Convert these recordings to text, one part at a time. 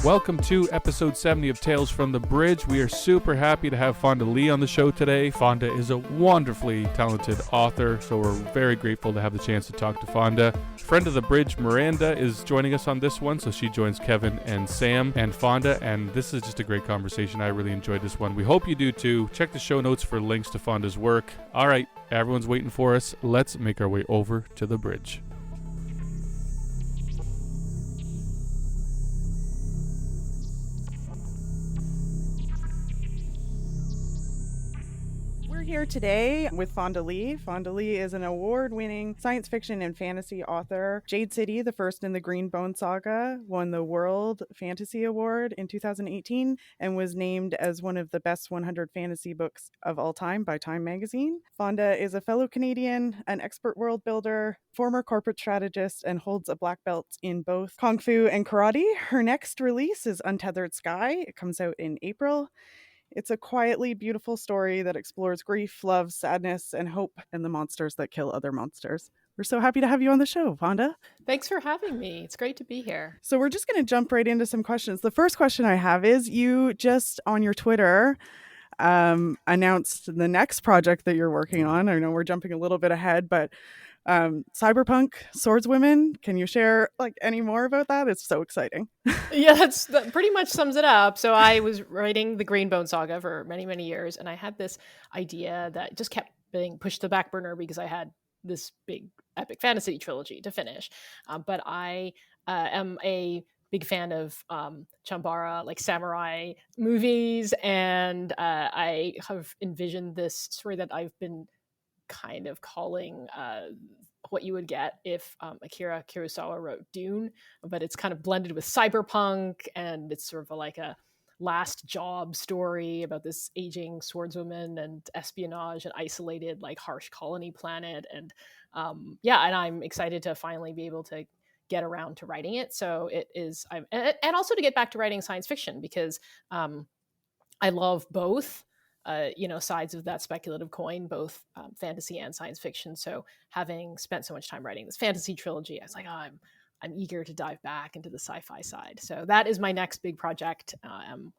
Welcome to episode 70 of Tales from the Bridge. We are super happy to have Fonda Lee on the show today. Fonda is a wonderfully talented author, so we're very grateful to have the chance to talk to Fonda. Friend of the Bridge, Miranda, is joining us on this one, so she joins Kevin and Sam and Fonda, and this is just a great conversation. I really enjoyed this one. We hope you do too. Check the show notes for links to Fonda's work. All right, everyone's waiting for us. Let's make our way over to the bridge. Here today with Fonda Lee. Fonda Lee is an award-winning science fiction and fantasy author. Jade City, the first in the Green Bone Saga, won the World Fantasy Award in 2018 and was named as one of the best 100 fantasy books of all time by Time magazine. Fonda is a fellow Canadian, an expert world builder, former corporate strategist, and holds a black belt in both Kung Fu and karate. Her next release is Untethered Sky. It comes out in April. It's a quietly beautiful story that explores grief, love, sadness, and hope, and the monsters that kill other monsters. We're so happy to have you on the show, Fonda. Thanks for having me. It's great to be here. So we're just going to jump right into some questions. The first question I have is, you just on your Twitter announced the next project that you're working on. I know we're jumping a little bit ahead, but cyberpunk swordswomen. Can you share any more about that? It's so exciting. Yeah, that pretty much sums it up. So I was writing the Green Bone Saga for many, many years, and I had this idea that just kept being pushed to the back burner because I had this big epic fantasy trilogy to finish. But I am a big fan of Chambara, like samurai movies, and I have envisioned this story that I've been kind of calling what you would get if Akira Kurosawa wrote Dune, but it's kind of blended with cyberpunk, and it's sort of like a last job story about this aging swordswoman and espionage and isolated, harsh colony planet. And and I'm excited to finally be able to get around to writing it. So it is, and also to get back to writing science fiction, because I love both sides of that speculative coin, both fantasy and science fiction. So having spent so much time writing this fantasy trilogy, I was like, I'm eager to dive back into the sci-fi side. So that is my next big project. I'm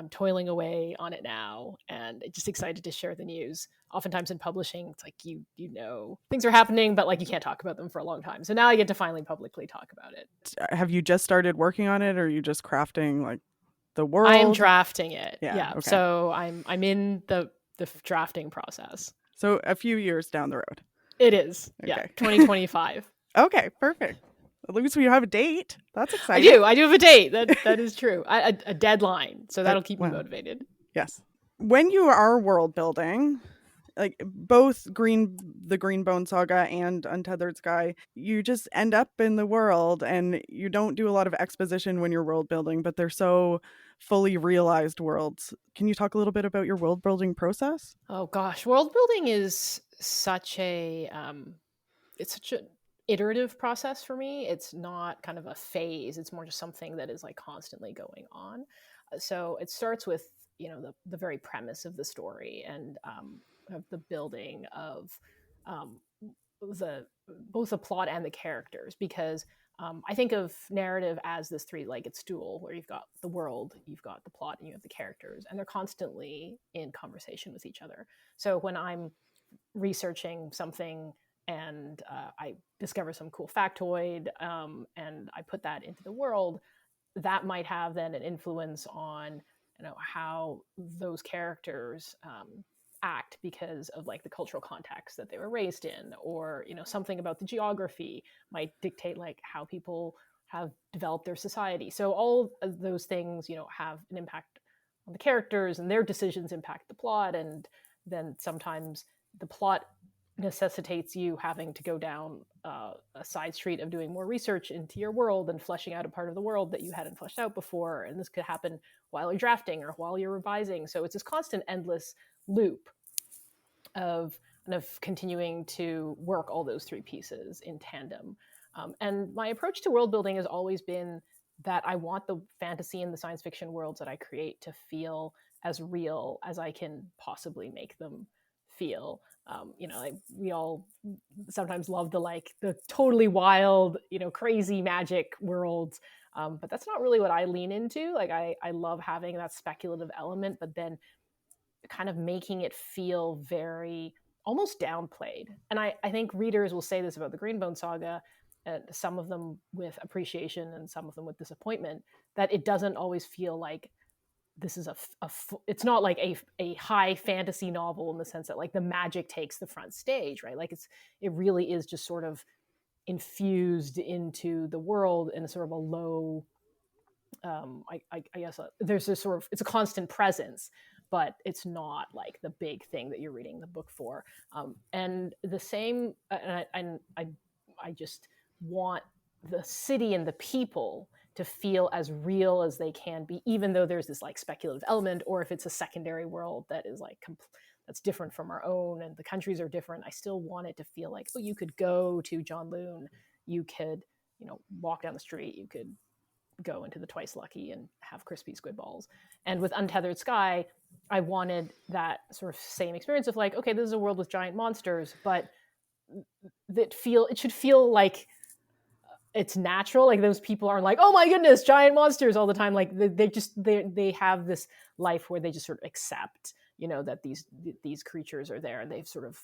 toiling away on it now, and just excited to share the news. Oftentimes in publishing, it's like you know things are happening, but you can't talk about them for a long time. So now I get to finally publicly talk about it. Have you just started working on it, or are you just crafting the world? I am drafting it. Yeah. Okay. So I'm in the drafting process. So a few years down the road. It is. Okay. Yeah. 2025. Okay, perfect. At least we have a date. That's exciting. I do have a date. That is true. A deadline. So that'll keep me motivated. Yes. When you are world building, both the Green Bone Saga and Untethered Sky, you just end up in the world, and you don't do a lot of exposition when you're world building, but they're so fully realized worlds. Can you talk a little bit about your world building process? Oh gosh, world building is such a iterative process for me. It's not kind of a phase. It's more just something that is constantly going on. So it starts with the very premise of the story, and of the building of both the plot and the characters, because I think of narrative as this three-legged stool where you've got the world, you've got the plot, and you have the characters, and they're constantly in conversation with each other. So when I'm researching something and I discover some cool factoid, and I put that into the world, that might have then an influence on how those characters act because of the cultural context that they were raised in, or something about the geography might dictate how people have developed their society. So all of those things have an impact on the characters, and their decisions impact the plot, and then sometimes the plot necessitates you having to go down a side street of doing more research into your world and fleshing out a part of the world that you hadn't fleshed out before. And this could happen while you're drafting or while you're revising. So it's this constant endless loop of kind of continuing to work all those three pieces in tandem. And my approach to world building has always been that I want the fantasy and the science fiction worlds that I create to feel as real as I can possibly make them feel. We all sometimes love the totally wild, crazy magic worlds. But that's not really what I lean into. Like I love having that speculative element, but then kind of making it feel very almost downplayed. And I think readers will say this about the Green Bone Saga, and some of them with appreciation and some of them with disappointment, that it doesn't always feel like this is it's not like a high fantasy novel in the sense that like the magic takes the front stage, right? Like it really is just sort of infused into the world in a sort of a low, I guess there's this sort of, it's a constant presence, but it's not like the big thing that you're reading the book for. And the same, and I just want the city and the people to feel as real as they can be, even though there's this like speculative element, or if it's a secondary world that is like that's different from our own and the countries are different. I still want it to feel like, oh, you could go to Janloon, you could, walk down the street, you could go into the Twice Lucky and have crispy squid balls. And with Untethered Sky, I wanted that sort of same experience of like, okay, this is a world with giant monsters, but it should feel like it's natural. Like those people aren't like, oh my goodness, giant monsters all the time. Like they have this life where they just sort of accept, that these creatures are there, and they've sort of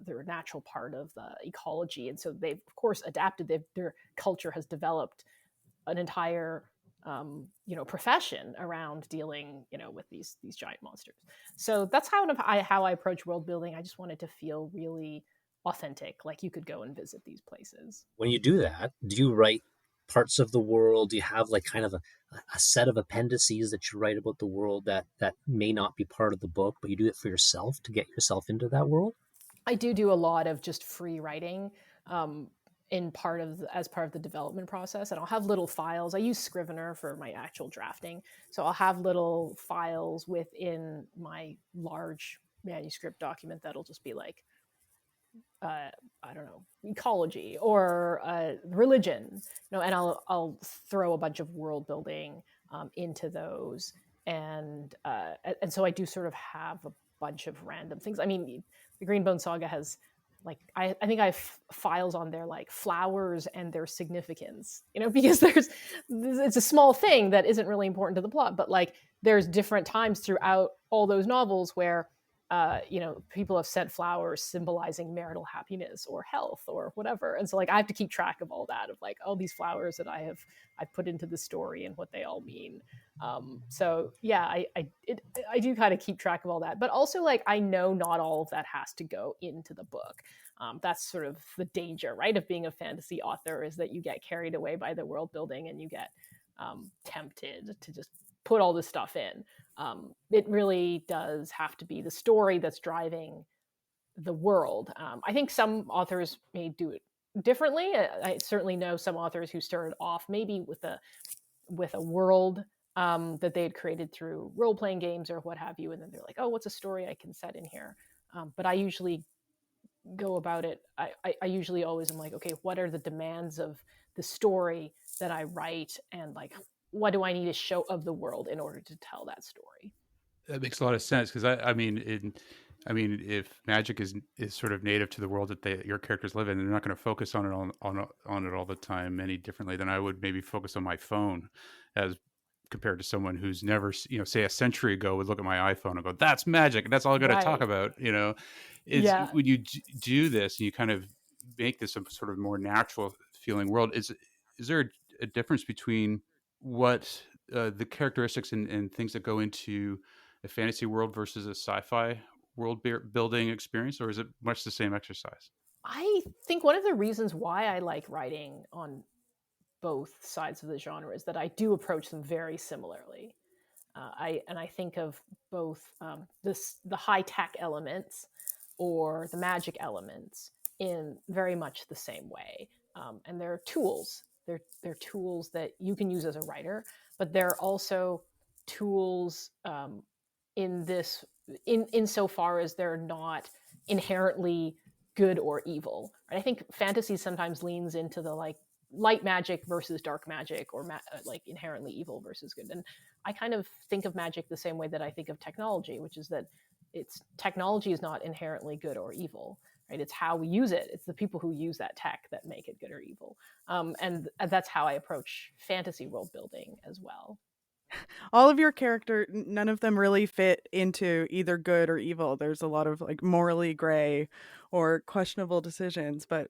they're a natural part of the ecology. And so they've of course adapted. Their culture has developed an entire profession around dealing with these giant monsters. So that's how I approach world building. I just wanted to feel really authentic, like you could go and visit these places. When you do that, do you write parts of the world? Do you have like kind of a set of appendices that you write about the world that may not be part of the book, but you do it for yourself to get yourself into that world? I do a lot of just free writing as part of the development process, and I'll have little files. I use Scrivener for my actual drafting, so I'll have little files within my large manuscript document that'll just be like, I don't know, ecology or religion, and I'll throw a bunch of world building into those, and so I do sort of have a bunch of random things. I mean, the Green Bone Saga has like I think I have files on there like flowers and their significance, because it's a small thing that isn't really important to the plot, but like there's different times throughout all those novels where people have sent flowers symbolizing marital happiness or health or whatever. And so like I have to keep track of all that, of like all these flowers that I put into the story and what they all mean. So yeah, I do kind of keep track of all that, but also like I know not all of that has to go into the book. That's sort of the danger, right, of being a fantasy author, is that you get carried away by the world building and you get tempted to just put all this stuff in. It really does have to be the story that's driving the world. I think some authors may do it differently. I certainly know some authors who started off maybe with a world that they had created through role-playing games or what have you, and then they're like, oh, what's a story I can set in here? But I usually go about it. I usually always am like, okay, what are the demands of the story that I write, and like, what do I need to show of the world in order to tell that story? That makes a lot of sense, because I mean, if magic is sort of native to the world that your characters live in, they're not going to focus on it on it all the time any differently than I would maybe focus on my phone, as compared to someone who's never, say a century ago would look at my iPhone and go, "That's magic, and that's all I got to talk about." When you do this and you kind of make this a sort of more natural feeling world, is there a difference between what the characteristics and things that go into a fantasy world versus a sci-fi world building experience, or is it much the same exercise? I think one of the reasons why I like writing on both sides of the genre is that I do approach them very similarly. I think of both the high-tech elements or the magic elements in very much the same way. And they're tools. They're tools that you can use as a writer, but they're also tools insofar as they're not inherently good or evil. Right? I think fantasy sometimes leans into the like light magic versus dark magic, or like inherently evil versus good. And I kind of think of magic the same way that I think of technology, which is that it's technology is not inherently good or evil, right? It's how we use it. It's the people who use that tech that make it good or evil. And that's how I approach fantasy world building as well. All of your character, none of them really fit into either good or evil. There's a lot of like morally gray or questionable decisions, but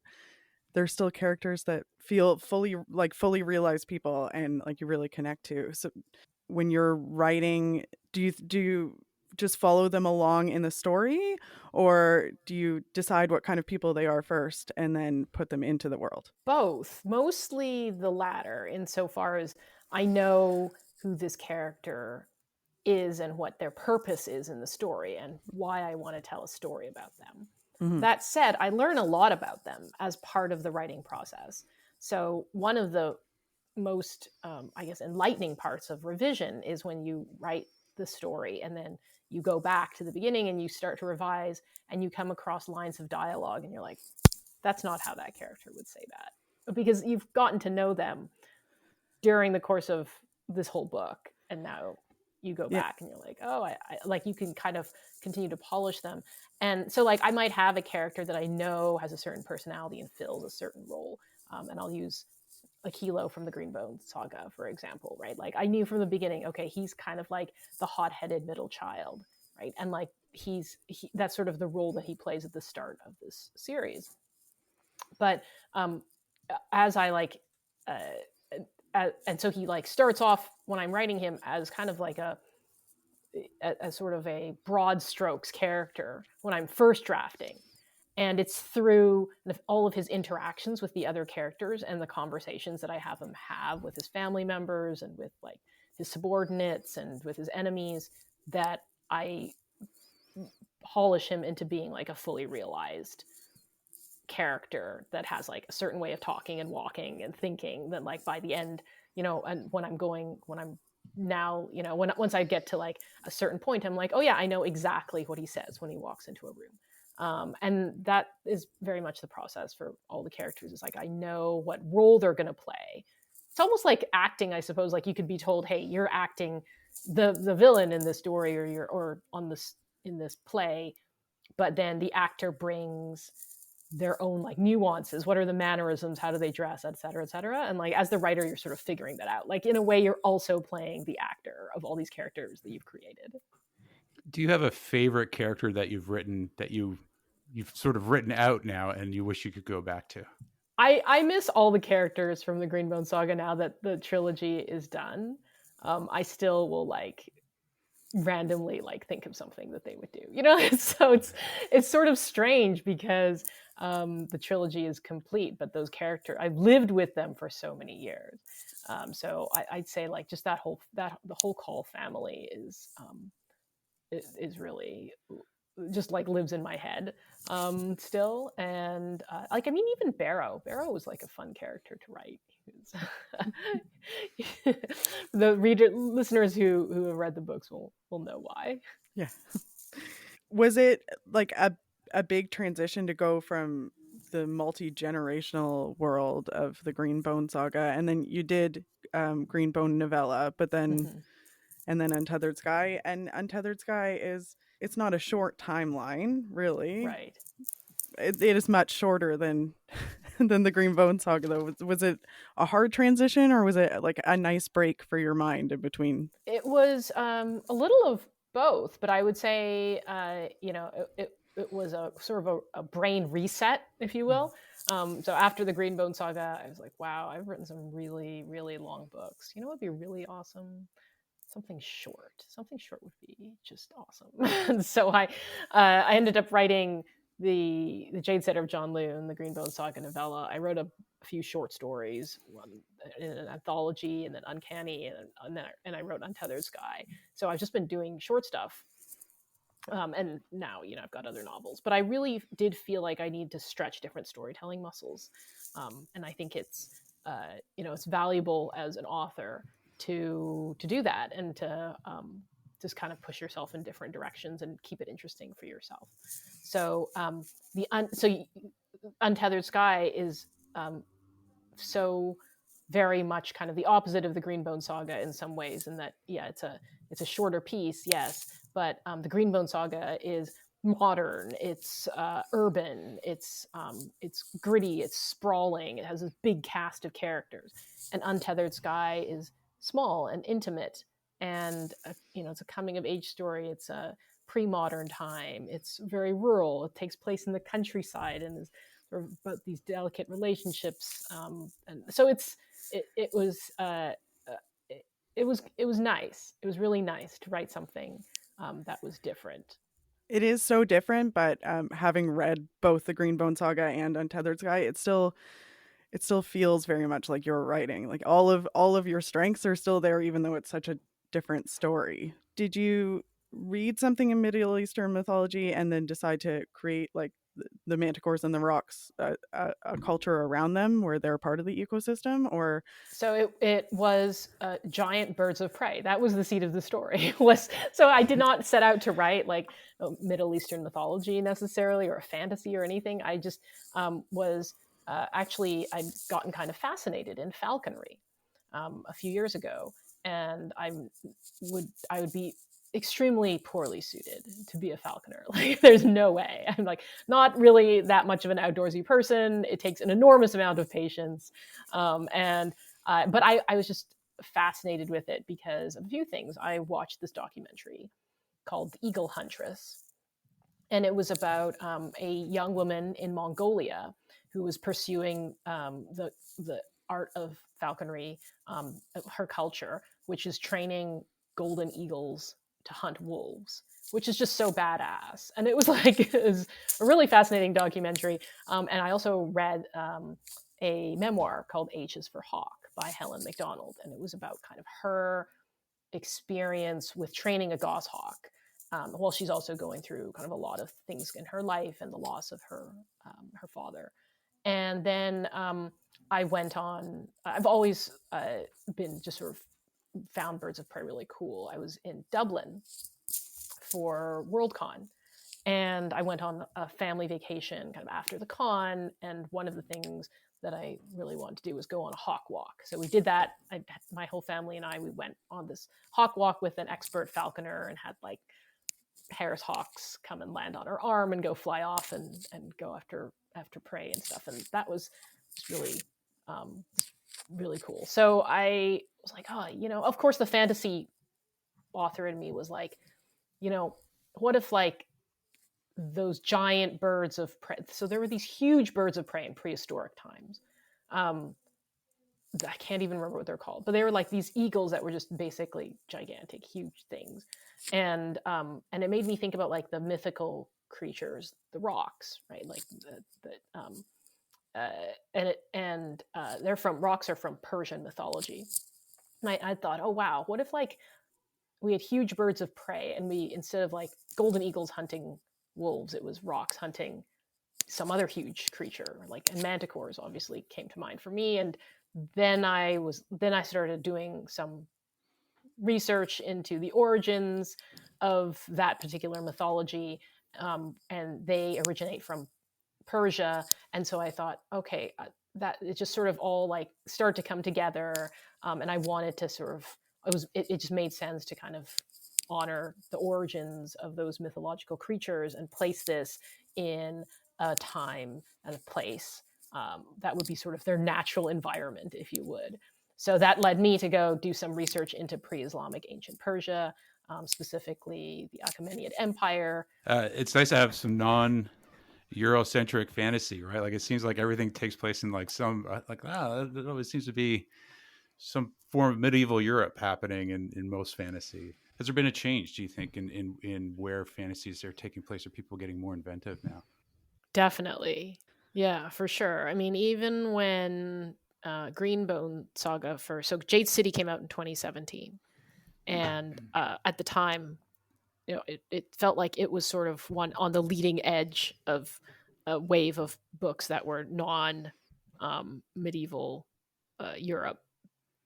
they're still characters that feel fully realized people and like you really connect to. So when you're writing, do you just follow them along in the story, or do you decide what kind of people they are first and then put them into the world? Both, mostly the latter, insofar as I know who this character is and what their purpose is in the story and why I want to tell a story about them. Mm-hmm. That said, I learn a lot about them as part of the writing process. So one of the most, I guess, enlightening parts of revision is when you write the story and then you go back to the beginning and you start to revise and you come across lines of dialogue and you're like, that's not how that character would say that. Because you've gotten to know them during the course of this whole book. And now you go back and you're like, oh, I like, you can kind of continue to polish them. And so like, I might have a character that I know has a certain personality and fills a certain role. And I'll use a Kilo from the Green Bone Saga, for example, right? Like I knew from the beginning, okay, he's kind of like the hot-headed middle child, right? And like, that's sort of the role that he plays at the start of this series. But as I like, and so he like starts off when I'm writing him as kind of like a sort of a broad strokes character when I'm first drafting. And it's through all of his interactions with the other characters and the conversations that I have him have with his family members and with like his subordinates and with his enemies that I polish him into being like a fully realized character that has like a certain way of talking and walking and thinking. Then like by the end, and when I'm now, once I get to like a certain point, I'm like, oh yeah, I know exactly what he says when he walks into a room. And that is very much the process for all the characters. It's like, I know what role they're going to play. It's almost like acting, I suppose. Like you could be told, hey, you're acting the villain in this story or in this play, but then the actor brings their own like nuances. What are the mannerisms? How do they dress, et cetera, et cetera. And like, as the writer, you're sort of figuring that out. Like in a way, you're also playing the actor of all these characters that you've created. Do you have a favorite character that you've written that you've sort of written out now and you wish you could go back to? I miss all the characters from the Green Bone Saga now that the trilogy is done. I still will like randomly like think of something that they would do, so it's sort of strange because the trilogy is complete, but those characters, I've lived with them for so many years. So I'd say like just the whole Call family is really just like lives in my head still. And like, I mean, even Barrow was like a fun character to write. The listeners who have read the books will know why. Yeah. Was it like a big transition to go from the multi-generational world of the Green Bone Saga, and then you did Green Bone novella, but then and then Untethered Sky, and Untethered Sky it's not a short timeline, really. Right. It is much shorter than the Green Bone Saga, though. Was it a hard transition, or was it like a nice break for your mind in between? It was a little of both, but I would say, it was a sort of a brain reset, if you will. So after the Green Bone Saga, I was like, wow, I've written some really, really long books. You know what would be really awesome? Something short. Something short would be just awesome. So I ended up writing the Jade Setter of Janloon, the Green Bone Saga novella. I wrote a few short stories, one in an anthology, and then Uncanny, and I wrote Untethered Sky. So I've just been doing short stuff. And now, I've got other novels, but I really did feel like I need to stretch different storytelling muscles. And I think it's valuable as an author to do that and to just kind of push yourself in different directions and keep it interesting for yourself. So Untethered Sky is so very much kind of the opposite of the Green Bone Saga in some ways, in that, yeah, it's a shorter piece, yes, but the Green Bone Saga is modern, it's urban, it's gritty, it's sprawling, it has this big cast of characters. And Untethered Sky is small and intimate, and it's a coming of age story. It's a pre-modern time. It's very rural. It takes place in the countryside and is sort of about these delicate relationships. And so it was nice. It was really nice to write something that was different. It is so different, but having read both the Green Bone Saga and Untethered Sky, it still feels very much like you're writing. Like all of your strengths are still there, even though it's such a different story. Did you read something in Middle Eastern mythology and then decide to create like the manticores and the rocks, a culture around them where they're part of the ecosystem? Or so it was giant birds of prey. That was the seed of the story. So I did not set out to write like Middle Eastern mythology necessarily, or a fantasy or anything. I just was actually, I'd gotten kind of fascinated in falconry a few years ago, and I would be extremely poorly suited to be a falconer. Like, there's no way. I'm like not really that much of an outdoorsy person. It takes an enormous amount of patience, but I was just fascinated with it because of a few things. I watched this documentary called The Eagle Huntress, and it was about a young woman in Mongolia who was pursuing the art of falconry, her culture, which is training golden eagles to hunt wolves, which is just so badass. And it was a really fascinating documentary. And I also read a memoir called H is for Hawk by Helen MacDonald. And it was about kind of her experience with training a goshawk, while she's also going through kind of a lot of things in her life and the loss of her father. And then I went on, I've always been just sort of found birds of prey really cool. I was in Dublin for Worldcon, and I went on a family vacation kind of after the con, and one of the things that I really wanted to do was go on a hawk walk. So we did that. My whole family and we went on this hawk walk with an expert falconer and had like Harris hawks come and land on her arm and go fly off and go after prey and stuff. And that was really really cool. So I was like, of course the fantasy author in me was like, what if like those giant birds of prey, so there were these huge birds of prey in prehistoric times. I can't even remember what they're called, but they were like these eagles that were just basically gigantic, huge things. And it made me think about like the mythical creatures, the rocks, right? Like rocks are from Persian mythology. And I thought, oh wow, what if like we had huge birds of prey, and we, instead of like golden eagles hunting wolves, it was rocks hunting some other huge creature, and manticores obviously came to mind for me. And then I started doing some research into the origins of that particular mythology, and they originate from Persia. And so I thought, okay, that it just sort of all like start to come together, and I wanted to sort of, it just made sense to kind of honor the origins of those mythological creatures and place this in a time and a place that would be sort of their natural environment, if you would. So that led me to go do some research into pre-Islamic ancient Persia, specifically the Achaemenid Empire. It's nice to have some non-Eurocentric fantasy, right? Like it seems like everything takes place in like some, it always seems to be some form of medieval Europe happening in most fantasy. Has there been a change, do you think, in where fantasies are taking place? Are people getting more inventive now? Definitely. Yeah, for sure. I mean, even when Green Bone Saga so Jade City came out in 2017. And at the time, it felt like it was sort of one on the leading edge of a wave of books that were non-medieval Europe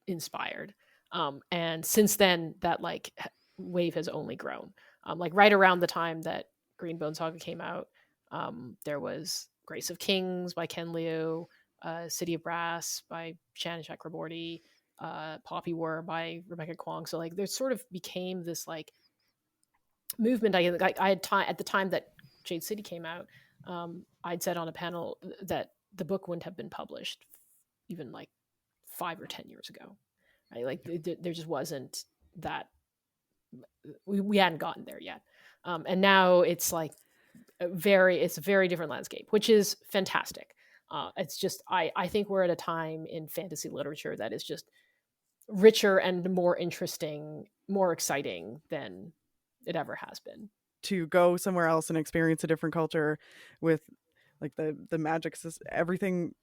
inspired. And since then, that like wave has only grown. Like right around the time that Green Bone Saga came out, there was Grace of Kings by Ken Liu, City of Brass by Shannon Chakraborty, Poppy War by Rebecca Kwong. So like there sort of became this like movement. I had at the time that Jade City came out, I'd said on a panel that the book wouldn't have been published even like 5 or 10 years ago. Right? Like there just wasn't that. We hadn't gotten there yet, and now it's like it's a very different landscape, which is fantastic. It's just I think we're at a time in fantasy literature that is just richer and more interesting, more exciting than it ever has been. To go somewhere else and experience a different culture with like the magic system, everything,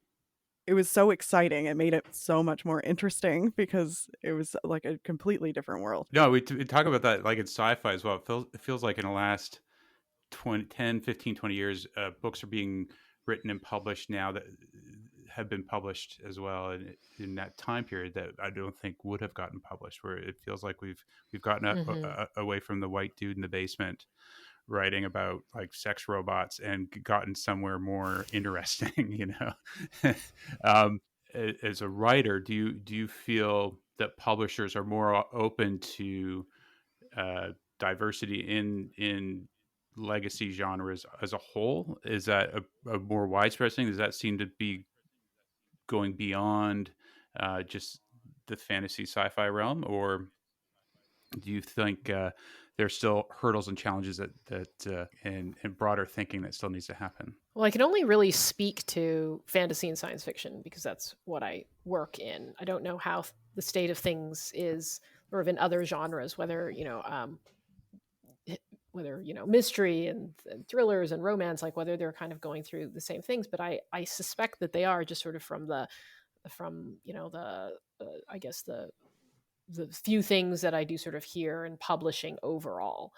it was so exciting. It made it so much more interesting because it was like a completely different world. No, we talk about that like in sci-fi as well. It feels like in the last 10, 15, 20 years, books are being written and published now that have been published as well in that time period that I don't think would have gotten published, where it feels like we've gotten away from the white dude in the basement writing about like sex robots and gotten somewhere more interesting, you know. As a writer, do you feel that publishers are more open to diversity in legacy genres as a whole? Is that a more widespread thing? Does that seem to be going beyond just the fantasy sci-fi realm, or do you think there's still hurdles and challenges that and broader thinking that still needs to happen? Well, I can only really speak to fantasy and science fiction because that's what I work in. I don't know how the state of things is sort of in other genres, whether mystery and thrillers and romance, like whether they're kind of going through the same things. But I suspect that they are, just sort of from I guess the few things that I do sort of hear in publishing overall,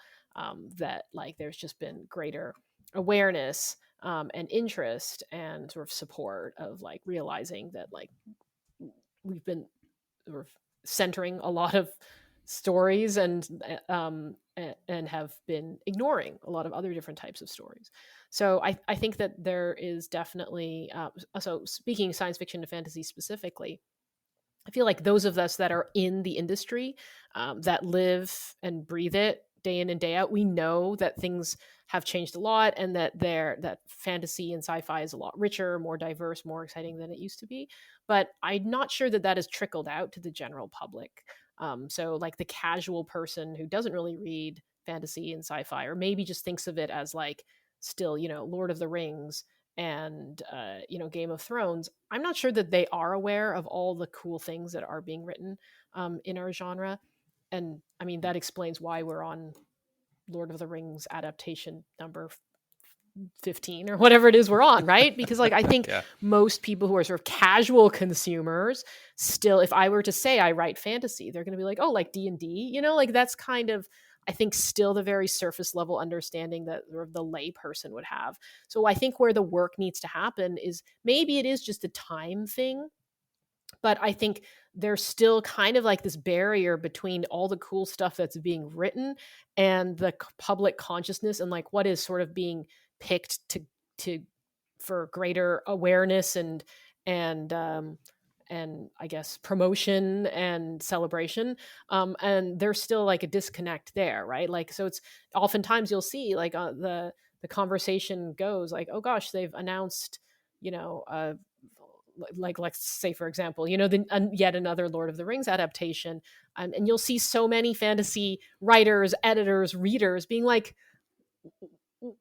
that like there's just been greater awareness and interest and sort of support of like realizing that like we've been sort of centering a lot of stories and have been ignoring a lot of other different types of stories. So I think that there is definitely so speaking science fiction and fantasy specifically, I feel like those of us that are in the industry, that live and breathe it day in and day out, we know that things have changed a lot, and that fantasy and sci-fi is a lot richer, more diverse, more exciting than it used to be. But I'm not sure that has trickled out to the general public. So like the casual person who doesn't really read fantasy and sci-fi, or maybe just thinks of it as like still, Lord of the Rings and Game of Thrones, I'm not sure that they are aware of all the cool things that are being written in our genre. And I mean, that explains why we're on Lord of the Rings adaptation number 15 or whatever it is we're on, right? Because like I think most people who are sort of casual consumers still, if I were to say I write fantasy, they're going to be like, oh, like D&D, like that's kind of, I think, still the very surface level understanding that the lay person would have. So I think where the work needs to happen is maybe it is just a time thing, but I think there's still kind of like this barrier between all the cool stuff that's being written and the public consciousness, and like what is sort of being picked to for greater awareness and I guess promotion and celebration. And there's still like a disconnect there, right? Like, so it's oftentimes you'll see like the conversation goes like, oh gosh, they've announced, like let's say for example, yet another Lord of the Rings adaptation, and you'll see so many fantasy writers, editors, readers being like,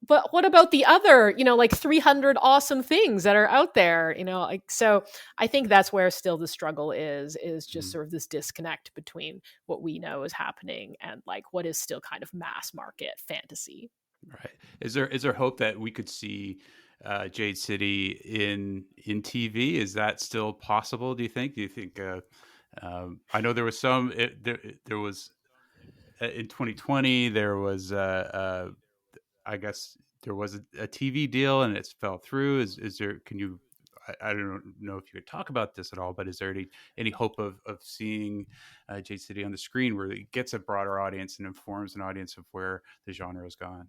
but what about the other, like 300 awesome things that are out there, like, so I think that's where still the struggle is just sort of this disconnect between what we know is happening and like what is still kind of mass market fantasy. Right. Is there hope that we could see Jade City in TV? Is that still possible? Do you think? I know there was there was in 2020 there was I guess there was a TV deal and it fell through. Is there? Can you? I don't know if you could talk about this at all, but is there any hope of seeing Jade City on the screen where it gets a broader audience and informs an audience of where the genre has gone?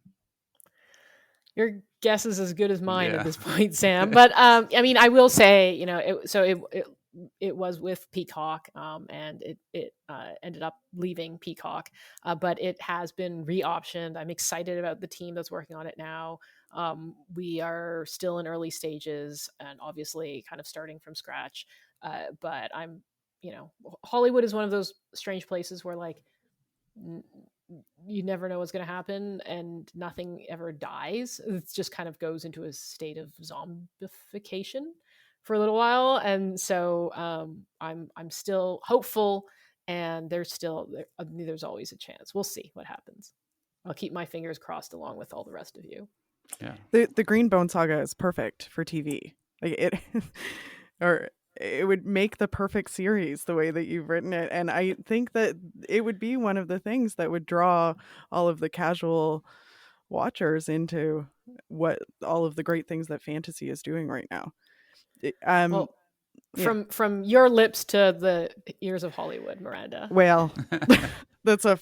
Your guess is as good as mine Yeah. at this point, Sam. But I mean, I will say, you know, it was with Peacock, and it ended up leaving Peacock, but it has been re-optioned. I'm excited about the team that's working on it now. We are still in early stages, and obviously, kind of starting from scratch. But I'm, you know, Hollywood is one of those strange places where like you never know what's going to happen and nothing ever dies. It just kind of goes into a state of zombification for a little while. And so I'm still hopeful, and there's always a chance. We'll see what happens. I'll keep my fingers crossed along with all the rest of you. Yeah. The Green Bone Saga is perfect for TV. Like it, or it would make the perfect series the way that you've written it. And I think that it would be one of the things that would draw all of the casual watchers into what all of the great things that fantasy is doing right now. Well, from your lips to the ears of Hollywood, Miranda. Well, that's a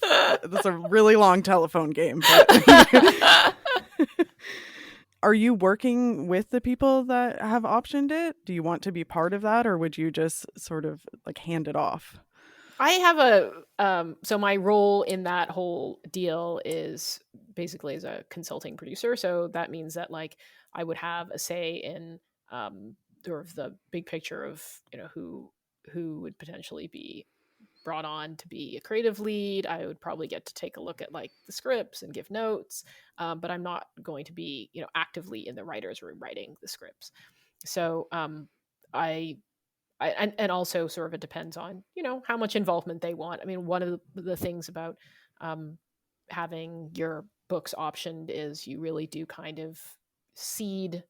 really long telephone game. But are you working with the people that have optioned it? Do you want to be part of that, or would you just sort of like hand it off? I have so my role in that whole deal is basically as a consulting producer. So that means that like I would have a say in sort of the big picture of, you know, who would potentially be brought on to be a creative lead. I would probably get to take a look at like the scripts and give notes, but I'm not going to be, you know, actively in the writer's room writing the scripts. So and also sort of it depends on, you know, how much involvement they want. I mean, one of the things about having your books optioned is you really do kind of seed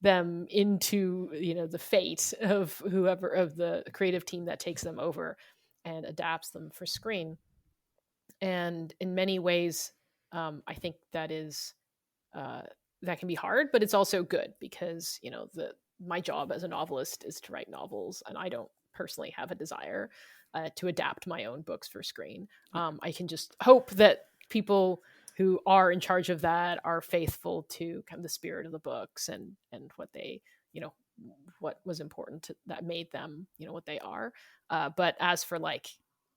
them into, you know, the fate of whoever, of the creative team that takes them over and adapts them for screen. And in many ways, I think that is that can be hard, but it's also good because, you know, my job as a novelist is to write novels, and I don't personally have a desire to adapt my own books for screen. I can just hope that people who are in charge of that are faithful to kind of the spirit of the books and what they, you know, what was important that made them, you know, what they are. But as for like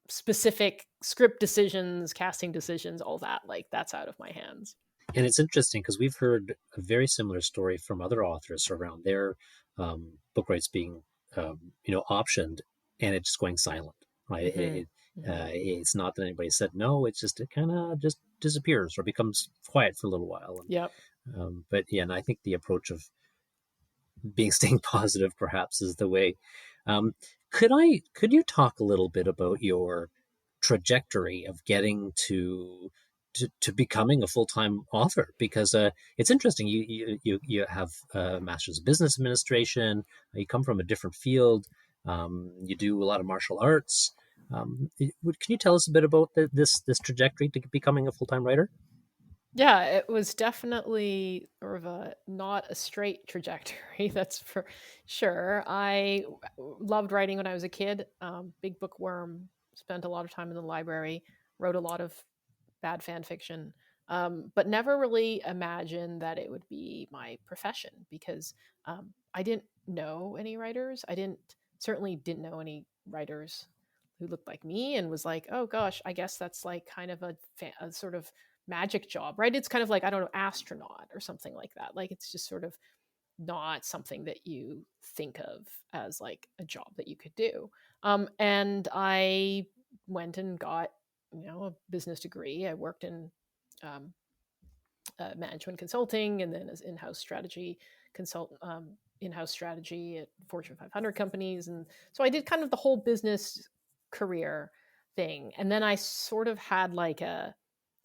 specific script decisions, casting decisions, all that, like that's out of my hands. And it's interesting because we've heard a very similar story from other authors around their book rights being, optioned, and it's just going silent. Right? It's not that anybody said no. It's just it kind of just disappears or becomes quiet for a little while. And, Yep. But yeah, and I think the approach of staying positive perhaps is the way. Could you talk a little bit about your trajectory of getting to becoming a full-time author? Because it's interesting. You have a master's of business administration. You come from a different field. You do a lot of martial arts. Can you tell us a bit about this trajectory to becoming a full-time writer? Yeah, it was definitely sort of not a straight trajectory, that's for sure. I loved writing when I was a kid. Big bookworm, spent a lot of time in the library, wrote a lot of bad fan fiction, but never really imagined that it would be my profession because I didn't know any writers. Certainly didn't know any writers who looked like me, and was like, oh gosh, I guess that's like kind of a sort of magic job, right? It's kind of like, I don't know, astronaut or something like that. Like it's just sort of not something that you think of as like a job that you could do. And I went and got, you know, a business degree. I worked in management consulting, and then as in-house strategy in-house strategy at Fortune 500 companies. And so I did kind of the whole business career thing. And then I sort of had like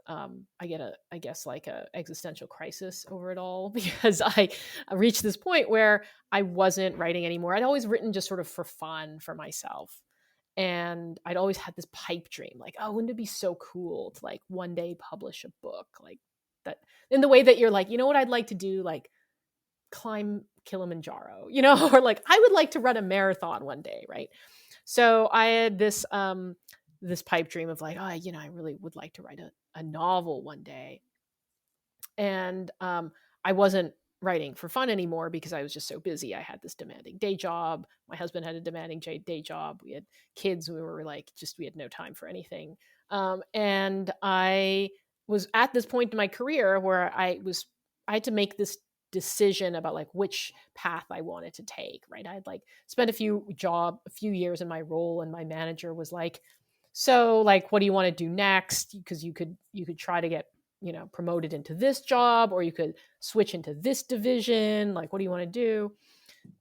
I guess like a existential crisis over it all because I reached this point where I wasn't writing anymore. I'd always written just sort of for fun for myself. And I'd always had this pipe dream, like, oh, wouldn't it be so cool to like one day publish a book like that, in the way that you're like, you know what I'd like to do? Like climb Kilimanjaro, you know, or like I would like to run a marathon one day. Right. So I had this pipe dream of like, oh, you know, I really would like to write a novel one day. And I wasn't writing for fun anymore because I was just so busy. I had this demanding day job. My husband had a demanding day job. We had kids. We were like, we had no time for anything. And I was at this point in my career where I had to make this decision about like which path I wanted to take, right? I'd like spent a few years in my role, and my manager was like, so like, what do you want to do next? Because you could try to get, promoted into this job, or you could switch into this division. Like, what do you want to do?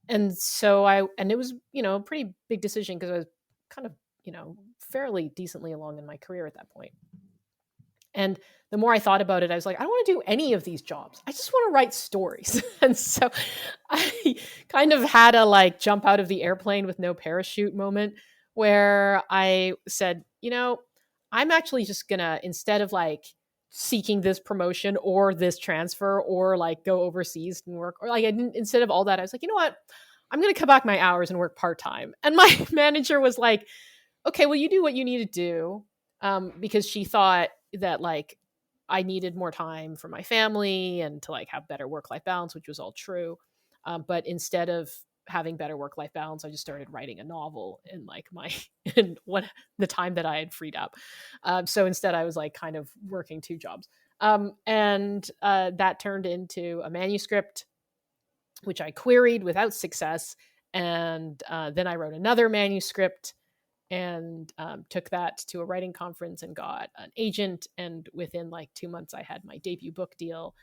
And so and it was, a pretty big decision because I was kind of, fairly decently along in my career at that point. And the more I thought about it, I was like, I don't want to do any of these jobs. I just want to write stories. And so I kind of had a like jump out of the airplane with no parachute moment where I said, I'm actually just gonna, instead of like seeking this promotion or this transfer or like go overseas and work, or like instead of all that, I was like, you know what? I'm gonna cut back my hours and work part-time. And my manager was like, okay, well, you do what you need to do. Because she thought that like I needed more time for my family and to like have better work-life balance, which was all true. But instead of having better work-life balance, I just started writing a novel in like the time that I had freed up. So instead I was like kind of working two jobs. And that turned into a manuscript, which I queried without success. And then I wrote another manuscript and took that to a writing conference and got an agent. And within like 2 months, I had my debut book deal.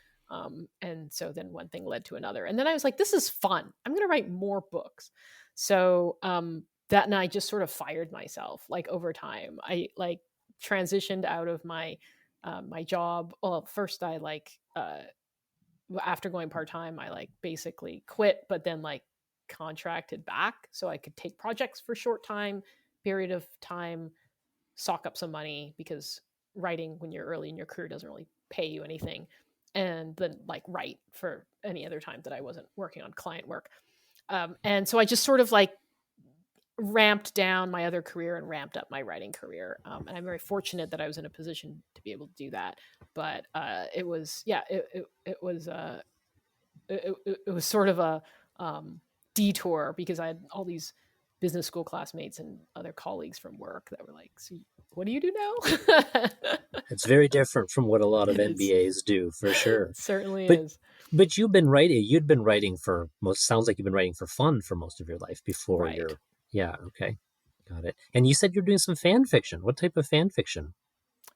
And so then one thing led to another. And then I was like, this is fun. I'm going to write more books. So that night I just sort of fired myself like over time. I like transitioned out of my job. Well, first I like, after going part-time, I like basically quit, but then like contracted back so I could take projects for short period of time, sock up some money, because writing when you're early in your career doesn't really pay you anything, and then like write for any other time that I wasn't working on client work. And so I just sort of like ramped down my other career and ramped up my writing career. And I'm very fortunate that I was in a position to be able to do that. But it was sort of a detour, because I had all these business school classmates and other colleagues from work that were like, so what do you do now? It's very different from what a lot of It is. MBAs do, for sure. It certainly But is. But you'd been writing for sounds like you've been writing for fun for most of your life before Right. yeah, okay. Got it. And you said you're doing some fan fiction. What type of fan fiction?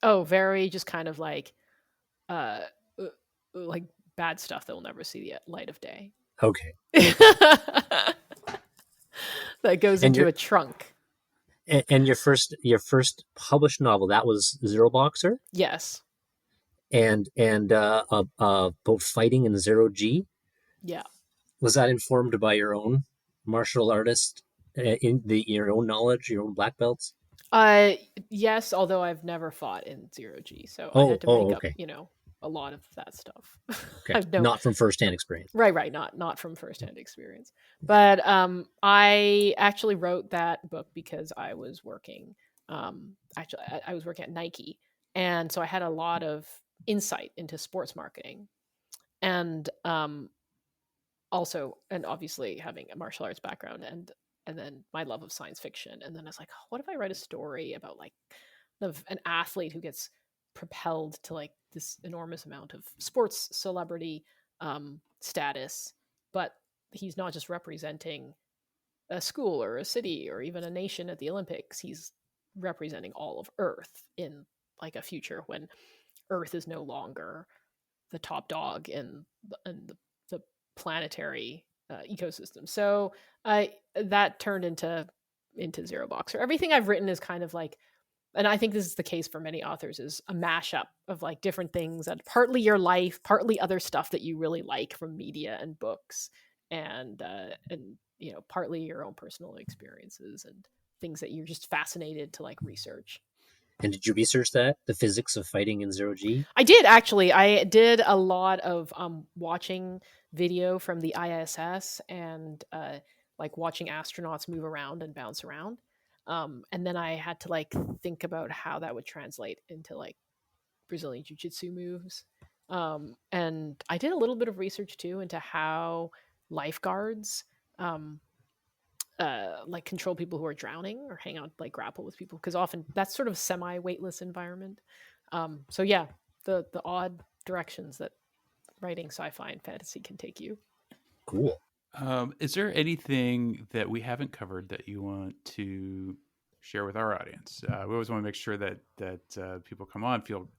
Oh, very just kind of like bad stuff that will never see the light of day. Okay. That goes into a trunk. And your first published novel, that was Zeroboxer? Yes. And both fighting and Zero G? Yeah. Was that informed by your own martial artist, your own knowledge, your own black belts? Yes, although I've never fought in Zero G, so I had to make up, a lot of that stuff. Okay. Not from firsthand experience. Right. Not from firsthand experience. But I actually wrote that book because I was working. I was working at Nike, and so I had a lot of insight into sports marketing, and also, and obviously having a martial arts background, and then my love of science fiction. And then I was like, what if I write a story about like an athlete who gets propelled to like this enormous amount of sports celebrity status, but he's not just representing a school or a city or even a nation at the Olympics. He's representing all of Earth in like a future when Earth is no longer the top dog in the planetary ecosystem. So that turned into Zeroboxer. Everything I've written is kind of like, and I think this is the case for many authors, is a mashup of like different things that partly your life, partly other stuff that you really like from media and books, and partly your own personal experiences and things that you're just fascinated to like research. And did you research the physics of fighting in Zero G? I did, actually. I did a lot of watching video from the ISS and like watching astronauts move around and bounce around. And then I had to like think about how that would translate into like Brazilian jiu-jitsu moves. And I did a little bit of research too into how lifeguards like control people who are drowning or hang out, like grapple with people, because often that's sort of a semi-weightless environment. So yeah, the odd directions that writing sci-fi and fantasy can take you. Cool. Is there anything that we haven't covered that you want to share with our audience? We always want to make sure that people come on, feel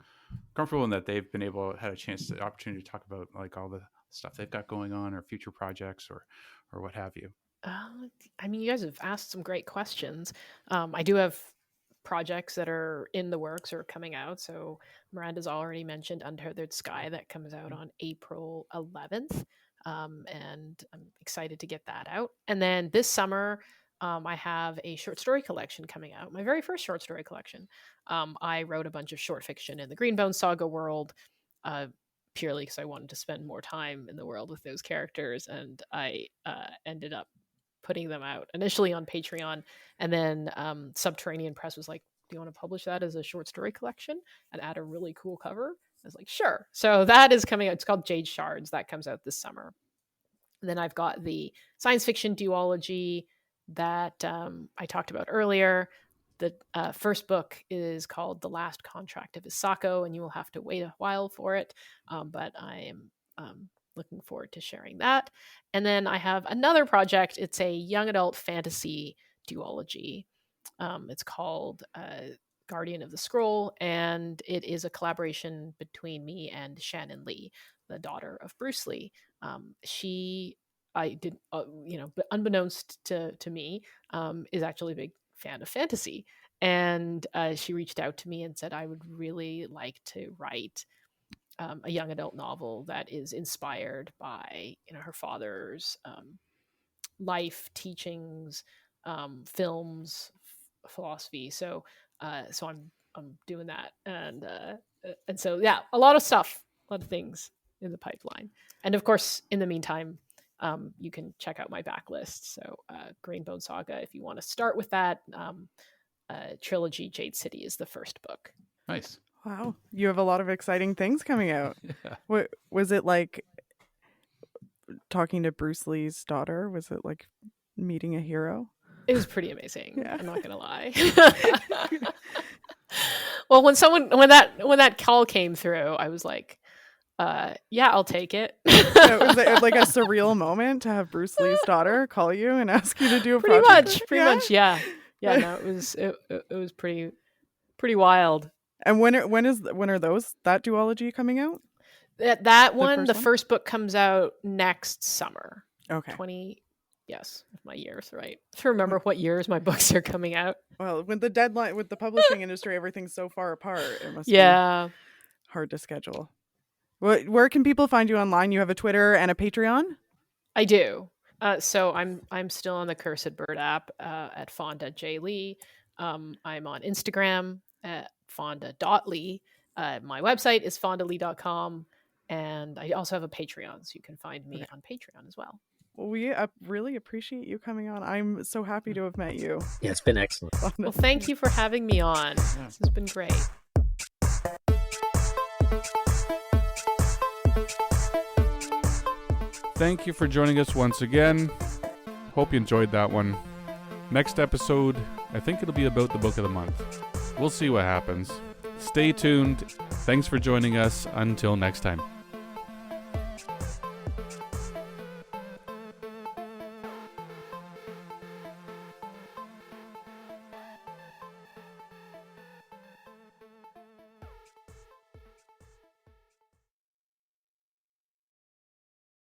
comfortable, and that they've been had a chance, the opportunity to talk about like all the stuff they've got going on, or future projects, or what have you. I mean, you guys have asked some great questions. I do have projects that are in the works or coming out. So Miranda's already mentioned Untethered Sky, that comes out on April 11th. And I'm excited to get that out. And then this summer, I have a short story collection coming out, my very first short story collection. I wrote a bunch of short fiction in the Green Bone Saga world, purely because I wanted to spend more time in the world with those characters. And I ended up putting them out initially on Patreon, and then Subterranean Press was like, do you want to publish that as a short story collection and add a really cool cover? I was like, sure. So that is coming out. It's called Jade Shards. That comes out this summer. And then I've got the science fiction duology that I talked about earlier. The first book is called The Last Contract of Isako, and you will have to wait a while for it. But I am looking forward to sharing that. And then I have another project. It's a young adult fantasy duology. It's called Guardian of the Scroll, and it is a collaboration between me and Shannon Lee, the daughter of Bruce Lee. But unbeknownst to me, is actually a big fan of fantasy. And she reached out to me and said, I would really like to write a young adult novel that is inspired by, her father's life, teachings, films, philosophy. So I'm doing that, and so yeah, a lot of stuff, a lot of things in the pipeline. And of course, in the meantime, you can check out my backlist. So Green Bone Saga, if you want to start with that, trilogy Jade City is the first book. Nice. Wow, you have a lot of exciting things coming out. Yeah. What was it like talking to Bruce Lee's daughter? Was it like meeting a hero? It was pretty amazing. Yeah. I'm not gonna lie. Well, when that call came through, I was like, yeah, I'll take it. Was it like a surreal moment to have Bruce Lee's daughter call you and ask you to do a pretty project? much, yeah. No, it was pretty wild. And when are that duology coming out? The first book comes out next summer. Okay. Yes, if my year's right. To remember what years my books are coming out. Well, with the deadline, with the publishing industry, everything's so far apart. It must be hard to schedule. Where can people find you online? You have a Twitter and a Patreon? I do. So I'm still on the Cursed Bird app at Fonda J. Lee. I'm on Instagram at fonda.lee. My website is fondalee.com. And I also have a Patreon, so you can find me on Patreon as well. Well, we really appreciate you coming on. I'm so happy to have met you. Yeah, it's been excellent. Well, thank you for having me on. This has been great. Thank you for joining us once again. Hope you enjoyed that one. Next episode, I think it'll be about the book of the month. We'll see what happens. Stay tuned. Thanks for joining us. Until next time.